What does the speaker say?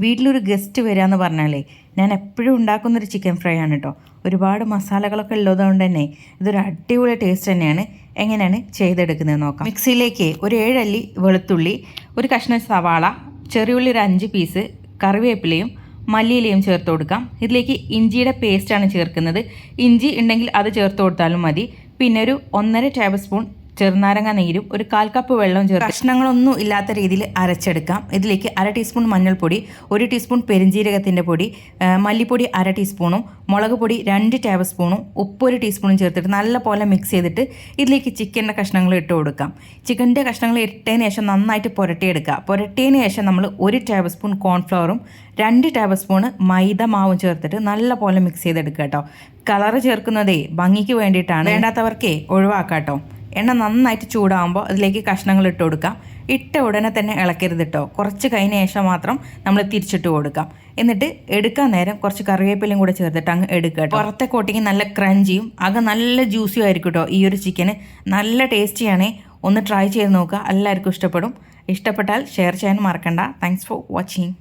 വീട്ടിലൊരു ഗസ്റ്റ് വരിക എന്ന് പറഞ്ഞാലേ ഞാൻ എപ്പോഴും ഉണ്ടാക്കുന്നൊരു ചിക്കൻ ഫ്രൈ ആണ് കേട്ടോ. ഒരുപാട് മസാലകളൊക്കെ ഉള്ളതുകൊണ്ട് തന്നെ ഇതൊരു അടിപൊളി ടേസ്റ്റ് തന്നെയാണ്. എങ്ങനെയാണ് ചെയ്തെടുക്കുന്നത് നോക്കാം. മിക്സിയിലേക്ക് ഒരു 7 അല്ലി വെളുത്തുള്ളി, ഒരു കഷ്ണം സവാള, ചെറിയുള്ളി ഒരു 5 പീസ്, കറിവേപ്പിലയും മല്ലിയിലയും ചേർത്ത് കൊടുക്കാം. ഇതിലേക്ക് ഇഞ്ചിയുടെ പേസ്റ്റാണ് ചേർക്കുന്നത്. ഇഞ്ചി ഉണ്ടെങ്കിൽ അത് ചേർത്ത് കൊടുത്താലും മതി. പിന്നെ ഒരു 1.5 ടേബിൾ സ്പൂൺ ചെറുനാരങ്ങ നീരും ഒരു 1/4 കപ്പ് വെള്ളവും ചേർത്ത് കഷ്ണങ്ങളൊന്നും ഇല്ലാത്ത രീതിയിൽ അരച്ചെടുക്കാം. ഇതിലേക്ക് 1/2 ടീസ്പൂൺ മഞ്ഞൾപ്പൊടി, 1 ടീസ്പൂൺ പെരിഞ്ജീരകത്തിൻ്റെ പൊടി, മല്ലിപ്പൊടി 1/2 ടീസ്പൂണും, മുളക് പൊടി 2 ടേബിൾ സ്പൂണും, ഉപ്പ് 1 ടീസ്പൂണും ചേർത്തിട്ട് നല്ലപോലെ മിക്സ് ചെയ്തിട്ട് ഇതിലേക്ക് ചിക്കൻ്റെ കഷ്ണങ്ങൾ ഇട്ട് കൊടുക്കാം. ചിക്കൻ്റെ കഷ്ണങ്ങൾ ഇട്ടതിന് ശേഷം നന്നായിട്ട് പുരട്ടിയെടുക്കുക. പുരട്ടിയതിന് ശേഷം നമ്മൾ 1 ടേബിൾ സ്പൂൺ കോൺഫ്ലവറും 2 ടേബിൾ സ്പൂൺ മൈദ മാവും ചേർത്തിട്ട് നല്ലപോലെ മിക്സ് ചെയ്തെടുക്കുക കേട്ടോ. കളറ് ചേർക്കുന്നതേ ഭംഗിക്ക് വേണ്ടിയിട്ടാണ്, വേണ്ടാത്തവർക്കേ ഒഴിവാക്കാം കേട്ടോ. എണ്ണ നന്നായിട്ട് ചൂടാകുമ്പോൾ അതിലേക്ക് കഷ്ണങ്ങൾ ഇട്ട് കൊടുക്കാം. ഇട്ട ഉടനെ തന്നെ ഇളക്കരുത് കേട്ടോ. കുറച്ച് കഴിഞ്ഞ ശേഷം മാത്രം നമ്മൾ തിരിച്ചിട്ട് കൊടുക്കാം. എന്നിട്ട് എടുക്കാൻ നേരം കുറച്ച് കറിവേപ്പിലയും കൂടെ ചേർത്തിട്ട് അങ്ങ് എടുക്കുക കേട്ടോ. പുറത്തെ കോട്ടിങ് നല്ല ക്രഞ്ചിയും അകം നല്ല ജ്യൂസിയും ആയിരിക്കും കേട്ടോ. ഈ ഒരു ചിക്കന് നല്ല ടേസ്റ്റിയാണേ. ഒന്ന് ട്രൈ ചെയ്ത് നോക്കുക, എല്ലാവർക്കും ഇഷ്ടപ്പെടും. ഇഷ്ടപ്പെട്ടാൽ ഷെയർ ചെയ്യാൻ മറക്കണ്ട. Thanks for watching.